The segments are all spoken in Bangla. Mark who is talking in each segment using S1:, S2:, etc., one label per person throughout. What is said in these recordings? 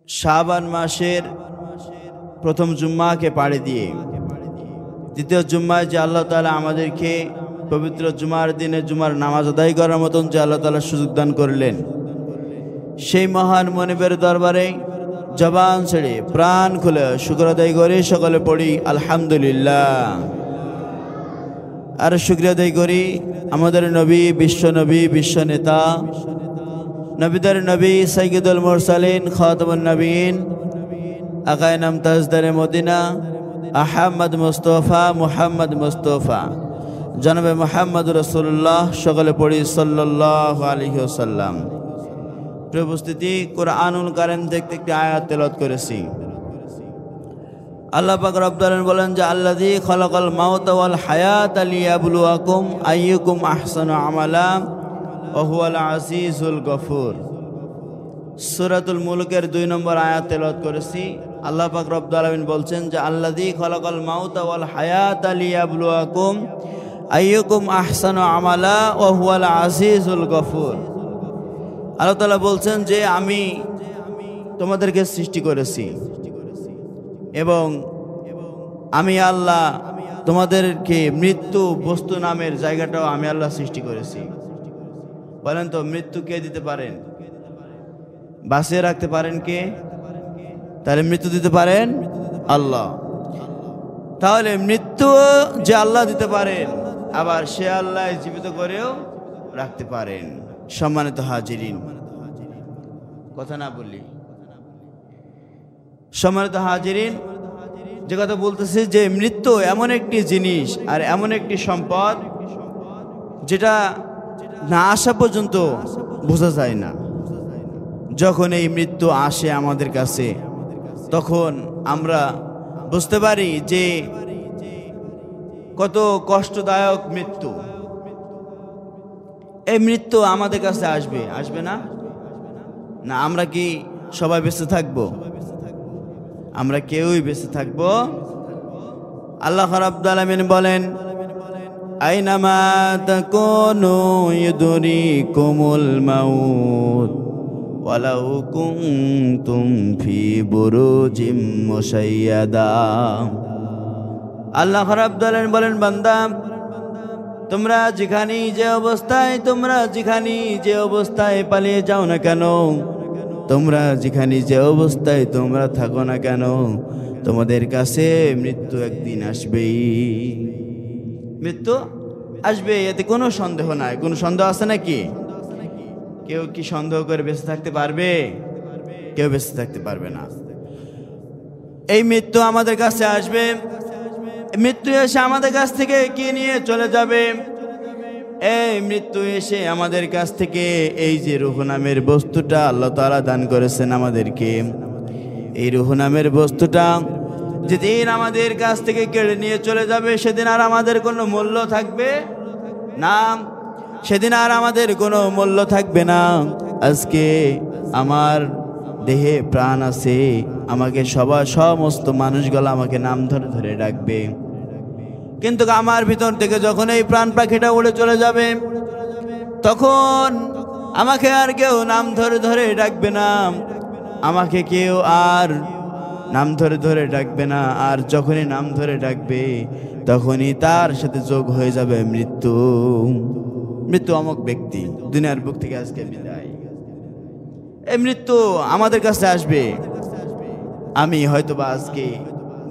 S1: শাবান মাসের প্রথম জুম্মাকে পাড়ি দিয়ে দ্বিতীয় জুম্মায় যে আল্লাহ তাআলা আমাদেরকে পবিত্র জুমার দিনে জুমার নামাজ আদায় করার মতন যে আল্লাহ তাআলা সুযোগ দান করলেন, সেই মহান মনিবের দরবারে জবান ছেড়ে প্রাণ খুলে শুকর আদায় করে সকলে পড়ি আলহামদুলিল্লাহ। আর শুকরিয়া আদায় করি আমাদের নবী, বিশ্ব নবী, বিশ্ব নেতা, নবীদের নবী, সাইয়্যিদুল মুরসালিন, খাতামুন নবীন, আকায়ে নাম তাজদারে মদিনা, আহমদ মুস্তফা, মুহাম্মদ মুস্তফা, জনাবে মুহাম্মদ রাসূলুল্লাহ, সকলে পড়ি সাল্লাল্লাহু আলাইহি ওয়াসাল্লাম। প্রিয় উপস্থিতি, কুরআনুল কারীম থেকে একটি আয়াত তেলাওয়াত করেছি। আল্লাহ পাক রব্বুল আলামিন বলেন যে আল্লাযী খালাকাল মাউতা ওয়াল হায়াতা লিয়াবলুয়াকুম আইয়ুকুম আহসানু আমালা ওয়া হুয়াল আজিজুল গফুর। সূরাতুল মুলকের 2 নম্বর আয়াত তেলাওয়াত করেছি। আল্লাহ পাক রব্বুল আলামিন বলছেন যে আল্লাযী খালাকাল মাউতা ওয়াল হায়াতা লিয়াবলুয়াকুম আইয়ুকুম আহসানু আমালা ওয়া হুয়াল আজিজুল গফুর। আল্লাহ তাআলা বলছেন যে আমি তোমাদেরকে সৃষ্টি করেছি এবং আমি আল্লাহ তোমাদেরকে মৃত্যু বস্তু নামের জায়গাটাও আমি আল্লাহ সৃষ্টি করেছি। বলেন তো, মৃত্যু কে দিতে পারেন? বাঁচিয়ে রাখতে পারেন কে? তাহলে মৃত্যু দিতে পারেন আল্লাহ। তাহলে মৃত্যু যে আল্লাহ দিতে পারেন, আবার সে আল্লাহ জীবিত করেও রাখতে পারেন। সম্মানিত হাজিরিন, কথা না বলি, সম্মানিত হাজিরিন, যে কথা বলতেছি যে মৃত্যু এমন একটি জিনিস আর এমন একটি সম্পদ যেটা না আসা পর্যন্ত বোঝা যায় না। যখন এই মৃত্যু আসে আমাদের কাছে, তখন আমরা বুঝতে পারি যে কত কষ্টদায়ক মৃত্যু। এই মৃত্যু আমাদের কাছে আসবে, আসবে না? না, আমরা কি সবাই বেঁচে থাকবো? আমরা কেউই বেঁচে থাকবো? আল্লাহ রাব্বুল আলামিন বলেন আইনামা তাকুনু ইউদরিকুমুল মাউত ওয়ালাউ কুনতুম ফি বুরুজিম মুশাইয়াদা। আল্লাহ রাব্বুল আলামিন বলেন, বান্দা তোমরা যেখানে যে অবস্থায় পালিয়ে যাও না কেন, তোমরা যেখানে যে অবস্থায় তোমরা থাকো না কেন, তোমাদের কাছে মৃত্যু একদিন আসবেই। মৃত্যু আসবে, এতে কোনো সন্দেহ নাই। কোনো সন্দেহ আছে নাকি? কেউ কি সন্দেহ করে বেঁচে থাকতে পারবে? কেউ বেঁচে থাকতে পারবে না। এই মৃত্যু আমাদের কাছে আসবে। মৃত্যু এসে আমাদের কাছ থেকে কি নিয়ে চলে যাবে? এই মৃত্যু এসে আমাদের কাছ থেকে এই যে রূহ নামের বস্তুটা আল্লাহ তাআলা দান করেছেন আমাদেরকে, এই রূহ নামের বস্তুটা যেদিন আমাদের কাছ থেকে কেড়ে নিয়ে চলে যাবে, সেদিন আর আমাদের কোনো মূল্য থাকবে না। সেদিন আর আমাদের কোনো মূল্য থাকবে না। আজকে আমার দেহে প্রাণ আছে, আমাকে সমস্ত মানুষগুলো আমাকে নাম ধরে ধরে ডাকবে, কিন্তু আমার ভিতর থেকে যখন এই প্রাণ পাখিটা উড়ে চলে যাবে, তখন আমাকে আর কেউ নাম ধরে ধরে ডাকবে না। আমাকে কেউ আর নাম ধরে ধরে ডাকবে না। আর যখনই নাম ধরে ডাকবে, তখনই তার সাথে যোগ হয়ে যাবে মৃত্যু। মৃত্যু অমুক ব্যক্তি দুনিয়ার বুক থেকে আজকে বিদায়। এই মৃত্যু আমাদের কাছে আসবে। আমি হয়তোবা আজকে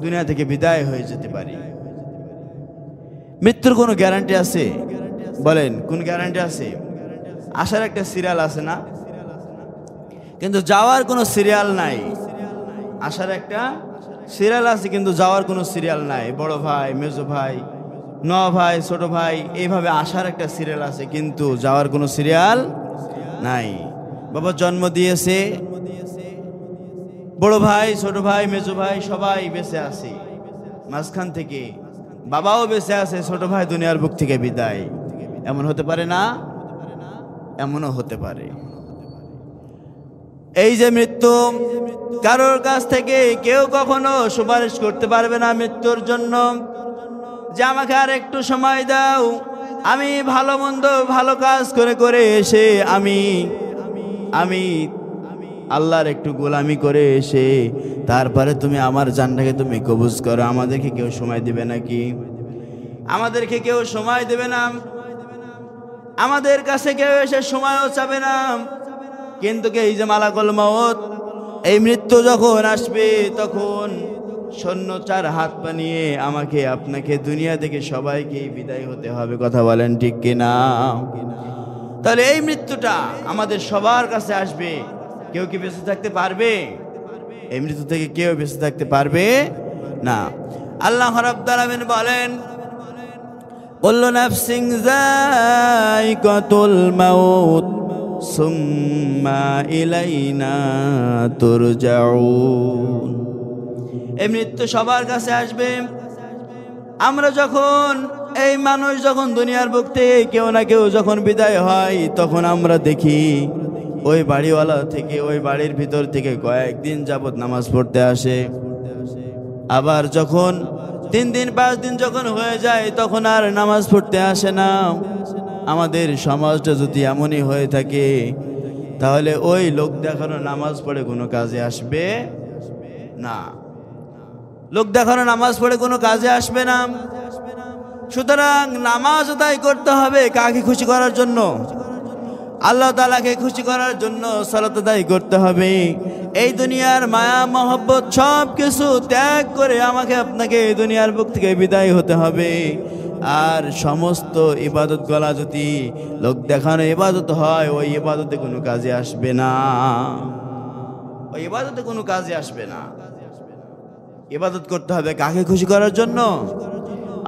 S1: দুনিয়া থেকে বিদায় হয়ে যেতে পারি। মৃত্যুর কোনো গ্যারান্টি আছে? বলেন, কোন গ্যারান্টি আছে? আসার একটা সিরিয়াল আছে না, কিন্তু যাওয়ার কোনো সিরিয়াল নাই। আসার একটা সিরিয়াল আছে, কিন্তু যাওয়ার কোনো সিরিয়াল নাই। বড় ভাই, মেজো ভাই, নয়া ভাই, ছোট ভাই, এইভাবে আসার একটা সিরিয়াল আছে, কিন্তু যাওয়ার কোনো সিরিয়াল নাই। বাবা জন্ম দিয়েছে, বড় ভাই, ছোট ভাই, মেজো ভাই সবাই বেঁচে আছে। মাঝখান থেকে বাবাও বেঁচে আছে, ছোট ভাই দুনিয়ার বুক থেকে বিদায়। এমন হতে পারে না? এমনও হতে পারে। এই যে মৃত্যু, কারোর কাছ থেকে কেউ কখনো সুপারিশ করতে পারবে না মৃত্যুর জন্য যে আমাকে আর একটু সময় দাও, আমি ভালো মন্দ ভালো কাজ করে করে এসে আমি আল্লাহর একটু গোলামি করে এসে তারপরে তুমি আমার জানটাকে তুমি কবুজ করো। আমাদেরকে কেউ সময় দিবে নাকি? আমাদেরকে কেউ সময় দেবে না, আমাদের কাছে কেউ এসে সময়ও চাবে না। কিন্তু এই যে মালাকুল মউত, এই মৃত্যু যখন আসবে তখন শূন্য চার হাত পা নিয়ে আমাকে আপনাকে দুনিয়া থেকে সবাইকে বিদায় হতে হবে। কথা বলেন ঠিক কিনা? তাহলে এই মৃত্যুটা আমাদের সবার কাছে আসবে। কেউ কি বেঁচে থাকতে পারবে? এই মৃত্যু থেকে কেউ বেঁচে থাকতে পারবে না। আল্লাহ রাব্বুল আলামিন বলেন, কুল্লু নাফসিন যায়িকাতুল মাউত সুম্মা ইলাইনা তুরজাউন। এই মৃত্যু সবার কাছে আসবে। আমরা যখন এই মানুষ যখন দুনিয়ার বুক থেকে কেউ না কেউ যখন বিদায় হয়, তখন আমরা দেখি ওই বাড়িওয়ালা থেকে ওই বাড়ির ভিতর থেকে কয়েকদিন যাবত নামাজ পড়তে আসে। আবার যখন 3 দিন 5 দিন যখন হয়ে যায় তখন আর নামাজ পড়তে আসে না। আমাদের সমাজটা যদি এমনই হয়ে থাকে তাহলে ওই লোক দেখানো নামাজ পড়ে কোনো কাজে আসবে না। লোক দেখানো নামাজ পড়ে কোনো কাজে আসবে না। সুতরাং নামাজ আদায় করতে হবে কাকে খুশি করার জন্য? আল্লাহ তাআলাকে খুশি করার জন্য সালাত আদায় করতে হবে। এই দুনিয়ার মায়া মহব্বত সব কিছু ত্যাগ করে আমাকে আপনাকে এই দুনিয়ার বুক থেকে বিদায় হতে হবে। আর সমস্ত ইবাদত গলা যদি লোক দেখানো ইবাদত হয়, ওই ইবাদতে কোনো কাজে আসবে না। ওই ইবাদতে কোনো কাজে আসবে না। ইবাদত করতে হবে কাকে খুশি করার জন্য?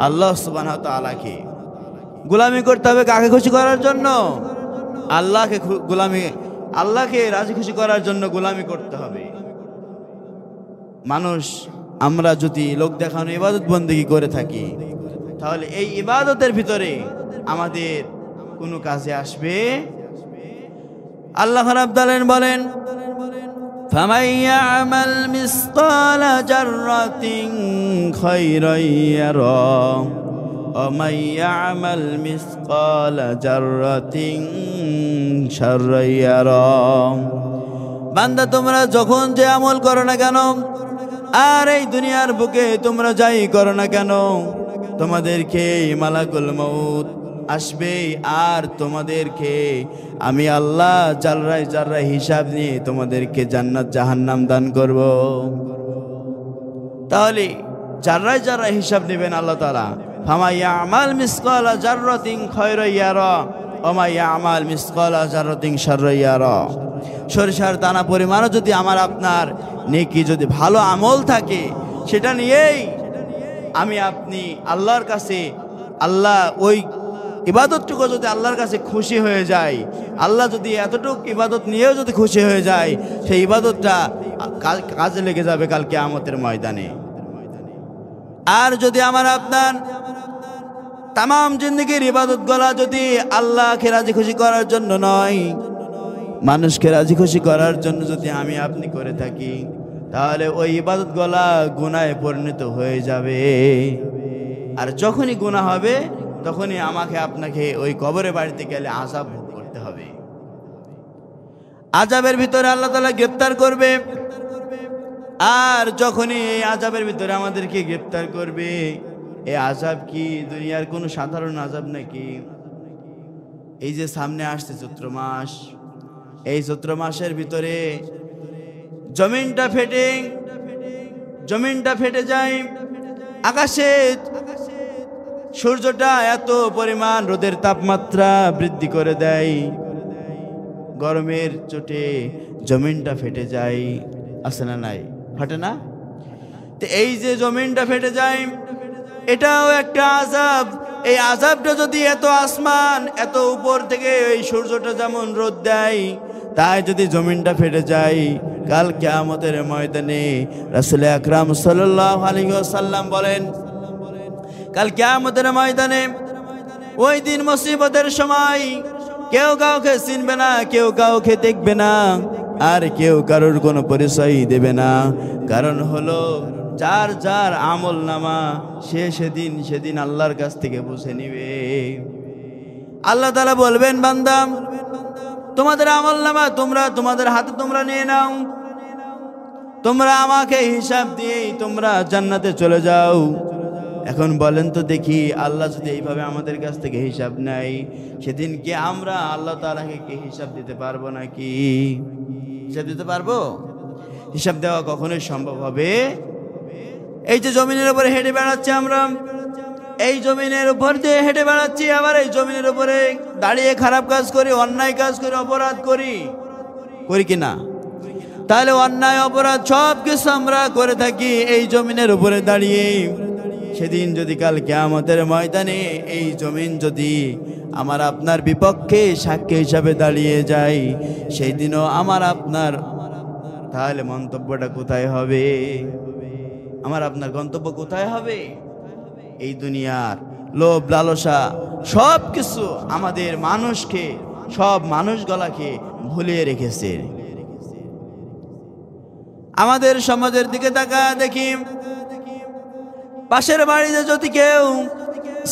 S1: আল্লাহ সুবহানাহু ওয়া তাআলাকে। গোলামি করতে হবে কাকে খুশি করার জন্য? আল্লাহকে গোলামি, আল্লাহকে রাজি খুশি করার জন্য গোলামি করতে হবে। মানুষ আমরা যদি লোক দেখানো ইবাদত বন্দেগী করে থাকি তাহলে এই ইবাদতের ভিতরে আমাদের কোনো কাজে আসবে। আল্লাহ রাব্বুল আলামিন বলেন, ফামান ইয়ামাল মিসকালা জাররাতিন খায়রান ইয়ারা ওয়া মান ইয়ামাল মিসকালা জাররাতিন শাররান ইয়ারা। বান্দা, তোমরা যখন যে আমল করো না কেন, আর এই দুনিয়ার বুকে তোমরা যাই করো না কেন, তোমাদেরকে মালাকুল মউত আসবে। আর তোমাদেরকে আমি আল্লাহ জাররায় জাররায় হিসাব নিয়ে তোমাদেরকে জান্নাত জাহান্নাম দান করব। তাহলে জাররায় জাররায় হিসাব নেবেন আল্লাহ তাআলা। ফামান ইয়ামাল মিসকালা জাররাতিন খায়রান ইয়ারা ওয়া মান ইয়ামাল মিসকালা জাররাতিন শাররান ইয়ারা। সরিষার দানা পরিমাণও যদি আমার আপনার নেকি যদি ভালো আমল থাকে, সেটা নিয়েই আমি আপনি আল্লাহর কাছে, আল্লাহ ওই ইবাদতটুকু যদি আল্লাহর কাছে খুশি হয়ে যায়, আল্লাহ যদি এতটুকু ইবাদত নিয়েও যদি খুশি হয়ে যায়, সেই ইবাদতটা কাজে লেগে যাবে কাল কিয়ামতের ময়দানে। আর যদি আমার আপনার তামাম জিন্দেগির ইবাদতগুলো যদি আল্লাহকে রাজি খুশি করার জন্য নয়, মানুষকে রাজি খুশি করার জন্য যদি আমি আপনি করে থাকি, তাহলে ওই ইবাদতগুলা গুনাহে পরিণত হয়ে যাবে। আর যখনই গুনাহ হবে তখনই আমাকে আপনাকে ওই কবরে বাড়িতে গেলে আযাব ভোগ করতে হবে। আযাবের ভিতরে আল্লাহ তাআলা গ্রেফতার করবে। আর যখনই এই আযাবের ভিতরে আমাদেরকে গ্রেফতার করবে, এই আযাব কি দুনিয়ার কোনো সাধারণ আযাব নাকি? এই যে সামনে আসছে চৈত্র মাস, এই চৈত্র মাসের ভিতরে জমিনটা ফেটে যায়। আকাশে সূর্যটা এত পরিমাণ রোদের তাপমাত্রা বৃদ্ধি করে দেয়, গরমের চোটে জমিনটা ফেটে যায়। আছে না নাই? ফাটে না? তো এই যে জমিনটা ফেটে যায়, এটাও একটা আযাব। এই আযাবটা যদি এত আসমান এত উপর থেকে এই সূর্যটা যেমন রোদ দেয়, তাই যদি জমিনটা ফেটে যায়, কাল কিয়ামতের ময়দানে রাসূল আকরাম সাল্লাল্লাহু আলাইহি ওয়াসাল্লাম বলেন, কাল কিয়ামতের ময়দানে ওই দিন মুসিবতের সময় কেউ কাউকে চিনবে না, কেউ কাউকে দেখবে না, আর কেউ কারোর কোনো পরিচয় দেবে না। কারণ হলো যার যার আমল নামা সে সেদিন আল্লাহর কাছ থেকে বুঝে নিবে। আল্লাহ তাআলা বলবেন, বান্দা তোমাদের আমলনামা তোমরা তোমাদের হাতে তোমরা নিয়ে নাও, তোমরা আমাকে হিসাব দিয়েই তোমরা জান্নাতে চলে যাও। এখন বলেন তো দেখি, আল্লাহ যদি এইভাবে আমাদের কাছ থেকে হিসাব নেয়, সেদিন কি আমরা আল্লাহ তাআলাকে কি হিসাব দিতে পারবো নাকি? হিসাব দিতে পারবো? হিসাব দেওয়া কখনোই সম্ভব হবে? এই যে জমিনের উপরে হেঁটে বেড়াচ্ছি আমরা, এই জমিনের উপর দিয়ে হেঁটে বেড়াচ্ছি, আবার এই জমিনের উপরে দাঁড়িয়ে খারাপ কাজ করি, অন্যায় কাজ করি, অপরাধ করি, করি কিনা? তাহলে অন্যায় অপরাধ সব কিছু আমরা করে থাকি এই জমিনের উপরে দাঁড়িয়ে। সেদিন যদি কাল কিয়ামতের ময়দানে এই জমিন যদি আমার আপনার বিপক্ষে সাক্ষী হিসাবে দাঁড়িয়ে যায়, সেই দিনও আমার আপনার তাহলে মন্তব্যটা কোথায় হবে? আমার আপনার গন্তব্য কোথায় হবে? এই দুনিয়ার লোভ লালসা সব কিছু আমাদের মানুষকে, সব মানুষগুলাকে ভুলিয়ে রেখেছে। আমাদের সমাজের দিকে তাকায় দেখি, পাশের বাড়িতে যদি কেউ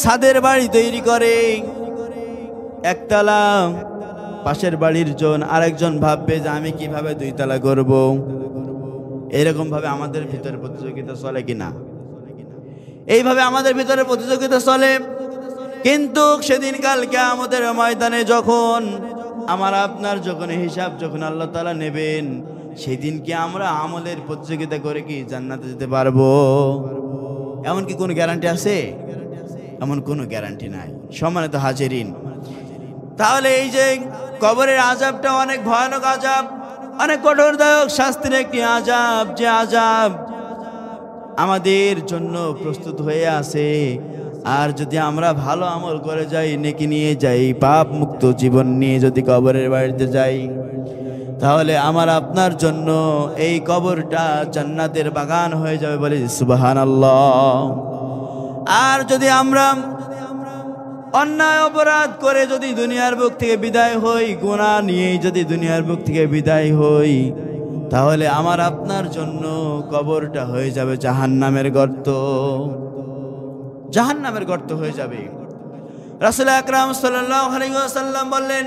S1: ছাদের বাড়ি তৈরি করে একতলা, পাশের বাড়ির জন আরেকজন ভাববে যে আমি কিভাবে দুইতলা করব। এরকম ভাবে আমাদের ভিতরে প্রতিযোগিতা চলে কিনা? এইভাবে আমাদের ভিতরে প্রতিযোগিতা চলে। কিন্তু সেদিন কাল কিয়ামতের ময়দানে যখন আমার আপনার যখন হিসাব যখন আল্লাহ তাআলা নেবেন, সেদিন কি আমরা আমলের প্রতিযোগিতা করে কি জান্নাতে যেতে পারবো? এমন কি কোনো গ্যারান্টি আছে? এমন কোনো গ্যারান্টি নাই। সম্মানিত হাজিরিন, তাহলে এই যে কবরের আযাবটা অনেক ভয়ানক আযাব, অনেক কঠোরদায়ক শাস্তির একটি আযাব, যে আযাব আমাদের জন্য প্রস্তুত হয়ে আছে। আর যদি আমরা ভালো আমল করে যাই, নেকি নিয়ে যাই, পাপ মুক্ত জীবন নিয়ে যদি কবরের বাড়িতে যাই, তাহলে আমার আপনার জন্য এই কবরটা জান্নাতের বাগান হয়ে যাবে, বলে সুবহানাল্লাহ। আর যদি আমরা অন্যায় অপরাধ করে যদি দুনিয়ার বুক থেকে বিদায় হই, গুনাহ নিয়ে যদি দুনিয়ার বুক থেকে বিদায় হই, তাহলে আমার আপনার জন্য কবরটা হয়ে যাবে জাহান্নামের গর্ত, জাহান্নামের গর্ত হয়ে যাবে। রাসূল আকরাম সাল্লাল্লাহু আলাইহি ওয়াসাল্লাম বললেন,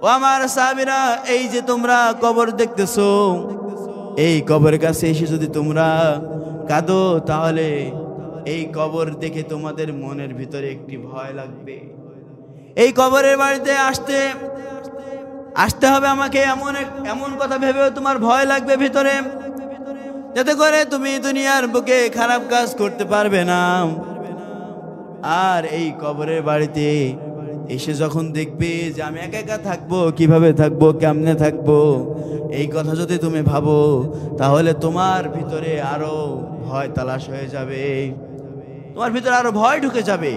S1: ও আমার সাহাবীরা, এই যে তোমরা কবর দেখতেছো, এই কবরের কাছে এসে যদি তোমরা কাঁদো, তাহলে এই কবর দেখে তোমাদের মনের ভিতরে একটি ভয় লাগবে। এই কবরের বাড়িতে আসতে হবে আমাকে, এমন কথা ভেবেও তোমার ভয় লাগবে ভিতরে, যাতে করে তুমি দুনিয়ার বুকে খারাপ কাজ করতে পারবে না। আর এই কবরের বাড়িতে এসে যখন দেখবে যে আমি একা একা থাকবো, কিভাবে থাকবো, কেমনে থাকবো, এই কথা যদি তুমি ভাবো, তাহলে তোমার ভিতরে আরো ভয় তালাশ হয়ে যাবে, তোমার ভিতরে আরো ভয় ঢুকে যাবে।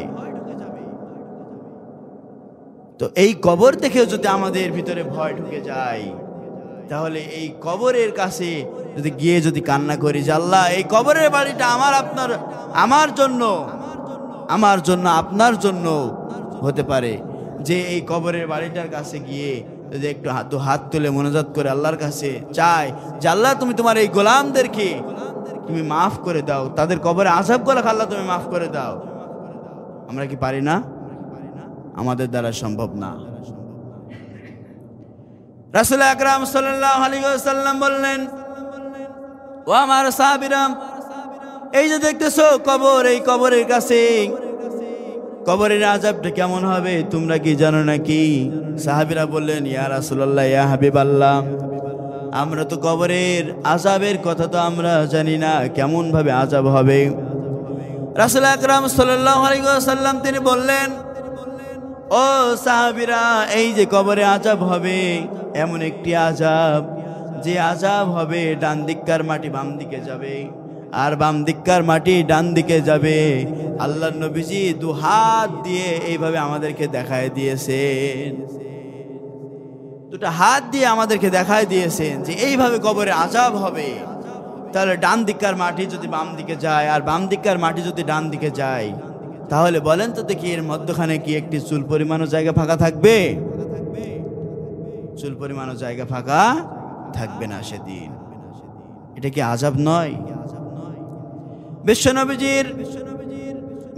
S1: তো এই কবর দেখেও যদি আমাদের ভিতরে ভয় ঢুকে যায়, তাহলে এই কবরের কাছে যদি গিয়ে যদি কান্না করি যে আল্লাহ, এই কবরের বাড়িটা আমার জন্য আপনার জন্য হতে পারে, যে এই কবরের বাড়িটার কাছে গিয়ে যদি একটু হাত তুলে মোনাজাত করে আল্লাহর কাছে চাই যে আল্লাহ, তুমি তোমার এই গোলামদেরকে তুমি মাফ করে দাও, তাদের কবরে আযাবগুলো আল্লাহ তুমি মাফ করে দাও। আমরা কি পারি না? আমাদের দ্বারা সম্ভব না। রাসূল আকরাম সাল্লাল্লাহু আলাইহি ওয়াসাল্লাম বললেন, ও আমার সাহাবীরা, এই যে দেখতেছো কবর, এই কবরের কাছে কবরের আযাবটা কেমন হবে তোমরা কি জানো নাকি? সাহাবীরা বললেন, ইয়া রাসূলুল্লাহ, ইয়া হাবিবাল্লাহ, আমরা তো কবরের আযাবের কথা তো আমরা জানি না, কেমন ভাবে আযাব হবে। রাসূল আকরাম সাল্লাল্লাহু আলাইহি ওয়াসাল্লাম তিনি বললেন, ও সাহাবীরা, এই যে কবরে আযাব হবে, এমন একটি আযাব, যে আযাব হবে ডান দিককার মাটি বাম দিকে যাবে, আর বাম দিককার মাটি ডান দিকে যাবে। আল্লাহর নবীজি দু হাত দিয়ে এইভাবে আমাদেরকে দেখায় দিয়েছেন, দুটো হাত দিয়ে আমাদেরকে দেখায় দিয়েছেন যে এইভাবে কবরে আযাব হবে। তাহলে ডান দিককার মাটি যদি বাম দিকে যায়, আর বাম দিককার মাটি যদি ডান দিকে যায়, তাহলে বলেন তো দেখি, এর মধ্যখানে কি একটি চুল পরিমাণও জায়গা ফাঁকা থাকবে? চুল পরিমাণও জায়গা ফাঁকা থাকবে না সেদিন। এটা কি আযাব নয়? বিশ্বনবীজির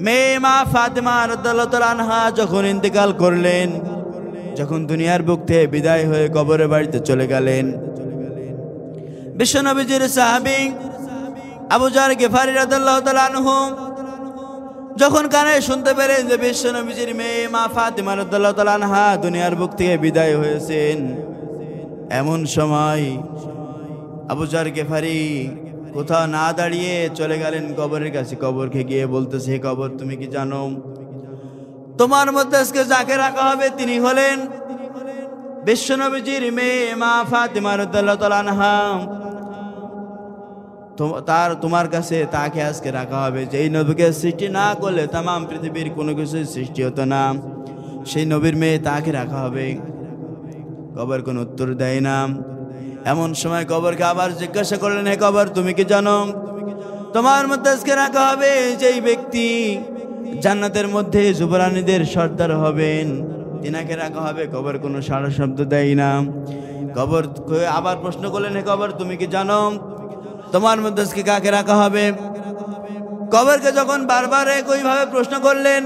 S1: মেয়ে মা ফাতেমা রাদিয়াল্লাহু তাআলা আনহা যখন ইন্তেকাল করলেন, যখন দুনিয়ার বুক থেকে বিদায় হয়ে কবরের বাড়িতে চলে গেলেন, বিশ্বনবীজির সাহাবী আবু যার গিফারী রাদিয়াল্লাহু তাআলা আনহু যখন কানে শুনতে পেলেন যে বিশ্বনবীজির মেয়ে মা ফাতিমা রাদিয়াল্লাহু তাআলা আনহা দুনিয়ার বুক থেকে বিদায় হয়েছেন, এমন সময় আবু যার গিফারী কোথাও না দাঁড়িয়ে চলে গেলেন কবরের কাছে। কবরকে গিয়ে বলতেছে, হে কবর, তুমি কি জানো তোমার মধ্যে আজকে যাকে রাখা হবে তিনি হলেন বিশ্বনবীজির মেয়ে মা ফাতিমা রাদিয়াল্লাহু তাআলা আনহা। তোমার কাছে তাকে আজকে রাখা হবে। যেই নবীকে সৃষ্টি না করলে তাম পৃথিবীর কোনো কিছু সৃষ্টি হতো না, সেই নবীর মেয়ে তাকে রাখা হবে। কবর কোনো উত্তর দেয় না। এমন সময় কবরকে আবার জিজ্ঞাসা করলেন, হে কবর, তুমি কি জানো তোমার মধ্যে আজকে রাখা হবে যেই ব্যক্তি জান্নাতের মধ্যে যুবরানীদের সর্দার হবেন, তিনাকে রাখা হবে। কবর কোনো সাড়া শব্দ দেয় না। কবর আবার প্রশ্ন করলেন, হে কবর, তুমি কি জানো তোমার মধ্যে আজকে কাকে রাখা হবে? কবরকে যখন বারবার একইভাবে প্রশ্ন করলেন,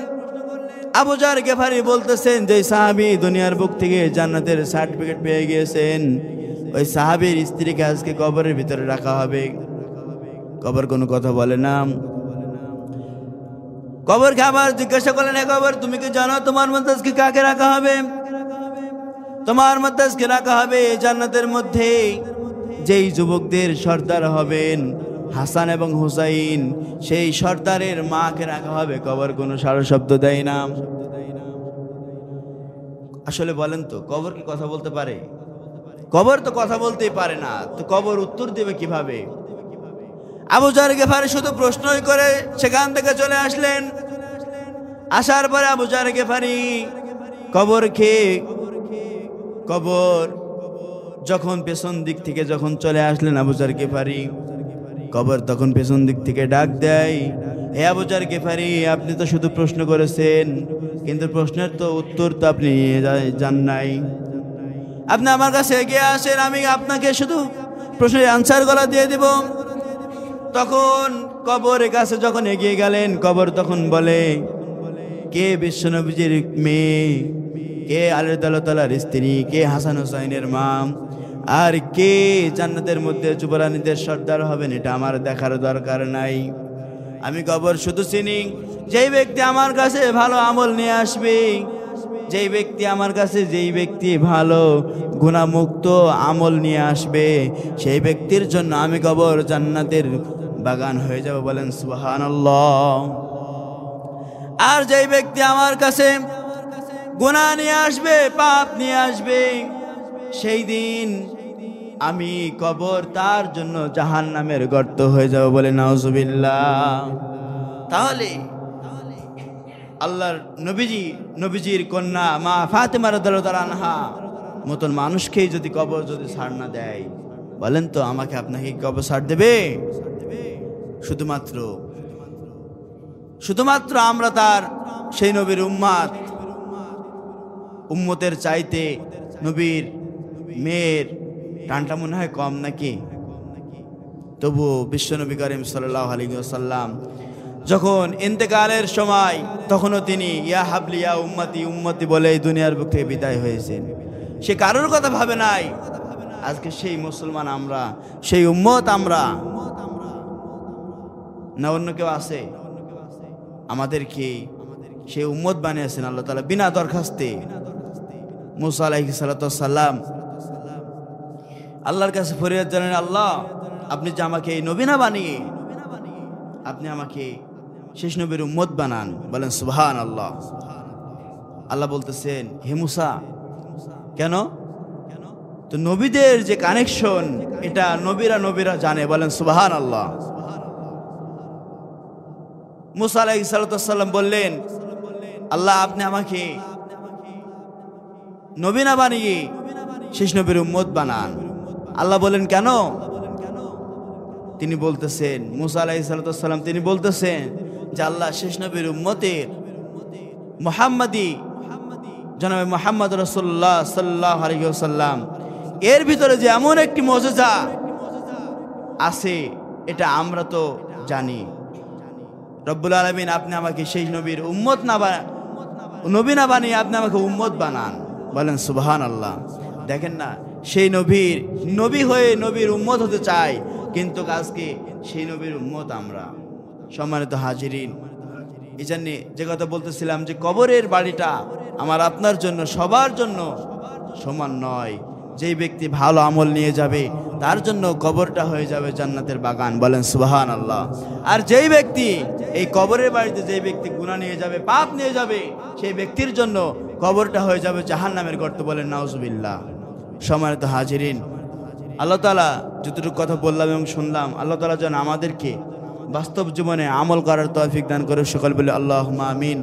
S1: আবু যার গিফারী বলতেছেন, যে সাহাবী দুনিয়ার বুক থেকে জান্নাতের সার্টিফিকেট পেয়ে গিয়েছেন, ওই সাহাবীর স্ত্রীকে আজকে কবরের ভিতরে রাখা হবে। কবর কোনো কথা বলে না। কবরকে আবার জিজ্ঞাসা করলেন, হে কবর, তুমি কি জানো তোমার মধ্যে আজকে কাকে রাখা হবে? তোমার মধ্যে আজকে রাখা হবে জান্নাতের মধ্যে যেই যুবকদের সর্দার হবেন হাসান এবং হুসাইন, সেই সর্দারের মাকে রাখা হবে। কবর কোনো সারা শব্দ দেয় না। আসলে বলেন তো, কবর কি কথা বলতে পারে? কবর তো কথা বলতেই পারে না, তো কবর উত্তর দেবে কিভাবে? আবু যার গিফারী শুধু প্রশ্নই করে সেখান থেকে চলে আসলেন। আসার পরে আবু যার গিফারী কবর যখন পেছন দিক থেকে যখন চলে আসলেন আবু যার গিফারী, কবর তখন পেছন দিক থেকে ডাক দেয়, হে আবু যার গিফারী, আপনি তো শুধু প্রশ্ন করেছেন, কিন্তু প্রশ্নের তো উত্তর তো আপনি জান নাই। আপনি আমার কাছে এগিয়ে আসেন, আমি আপনাকে শুধু প্রশ্নের আনসার গলা দিয়ে দিব। তখন কবরের কাছে যখন এগিয়ে গেলেন, কবর তখন বলে, কে বিশ্বনবীজির মেয়ে, কে আলী রাদিয়াল্লাহু তাআলার স্ত্রী, কে হাসান হুসাইনের মা, আর কে জান্নাতের মধ্যে যুবরানীদের সর্দার হবেন, এটা আমার দেখার দরকার নাই। আমি কবর শুধু চিনি যেই ব্যক্তি আমার কাছে ভালো আমল নিয়ে আসবে, যেই ব্যক্তি আমার কাছে যেই ব্যক্তি ভালো গুনাহমুক্ত আমল নিয়ে আসবে, সেই ব্যক্তির জন্য আমি কবর জান্নাতের বাগান হয়ে যাব। বলেন সুবহানাল্লাহ। আর যেই ব্যক্তি আমার কাছে গুনাহ নিয়ে আসবে, পাপ নিয়ে আসবে, সেই দিন আমি কবর তার জন্য জাহান্নামের গর্ত হয়ে যাব। বলে নাউজুবিল্লাহ। তাহলে আল্লাহর নবীজির কন্যা মা ফাতিমা রাদিয়াল্লাহু তাআলা আনহা মতন মানুষকেই যদি কবর যদি ছাড় না দেয়, বলেন তো আমাকে আপনাকে কবর ছাড় দেবে? শুধুমাত্র আমরা তার সেই নবীর উম্মতের চাইতে নবীর মেয়ের টানটা মনে হয় কম নাকি? তবু বিশ্বনবী করিম সাল্লাল্লাহু আলাইহি ওয়াসাল্লাম যখন ইন্তেকালের সময়, তখনও তিনি ইয়া হাবলি ইয়া উম্মতি উম্মতি বলে এই দুনিয়ার বুক থেকে বিদায় হয়েছেন। সে কারোর কথা ভাবে নাই। আজকে সেই মুসলমান আমরা, সেই উম্মত আমরা, না অন্য কেউ আছে? আমাদেরকে সেই উম্মত বানিয়েছেন আল্লাহ তাআলা বিনা দরখাস্তে। মুসা আলাইহিস সালাতু ওয়াস সালাম আল্লাহর কাছে ফরিয়াদ জানালেন, আল্লাহ, আপনি যে আমাকে এই নবী না বানিয়ে আপনি আমাকে শেষ নবীর উম্মত বানান। বলেন সুবহানাল্লাহ। আল্লাহ বলতেছেন, হে মুসা, কেন? তো নবীদের যে কানেকশন, এটা নবীরা জানে। বলেন সুবহানাল্লাহ। মুসা আলাইহিস সালাতু ওয়াস সালাম বললেন, আল্লাহ, আপনি আমাকে নবী না বানিয়ে শেষ নবীর উম্মত বানান। আল্লাহ বলেন, কেন? তিনি বলতেছেন, মুসা আলাইহিস সালাতু ওয়াস সালাম তিনি বলতেছেন যে আল্লাহ শেষ নবীর উম্মতের মুহাম্মাদি জনাবে মুহাম্মদ রাসূলুল্লাহ সাল্লাল্লাহু আলাইহি ওয়াসাল্লাম এর ভিতরে যে এমন একটি মুজিজা আছে, এটা আমরা তো জানি। রব্বুল আলামিন আপনি আমাকে সেই নবীর উম্মত নবী না বানিয়ে আপনি আমাকে উম্মত বানান। বলেন সুবহানাল্লাহ। দেখেন না, সেই নবী হয়ে নবীর উম্মত হতে চাই, কিন্তু আজকে সেই নবীর উম্মত আমরা। সম্মানিত হাজিরিন, এই জন্যে যে কথা বলতেছিলাম যে কবরের বাড়িটা আমার আপনার জন্য সবার জন্য সমান নয়। যেই ব্যক্তি ভালো আমল নিয়ে যাবে তার জন্য কবরটা হয়ে যাবে জান্নাতের বাগান। বলেন সুবহানাল্লাহ। আর যেই ব্যক্তি এই কবরের বাড়িতে যেই ব্যক্তি গুনাহ নিয়ে যাবে, পাপ নিয়ে যাবে, সেই ব্যক্তির জন্য কবরটা হয়ে যাবে জাহান্নামের গর্ত। বলেন নাউজুবিল্লাহ। সম্মানিত হাজিরিন, আল্লাহ তাআলা যতটুকু কথা বললাম এবং শুনলাম, আল্লাহ তাআলা যেন আমাদেরকে বাস্তব জীবনে আমল করার তৌফিক দান করে। সকল বলে আল্লাহুম্মা আমিন।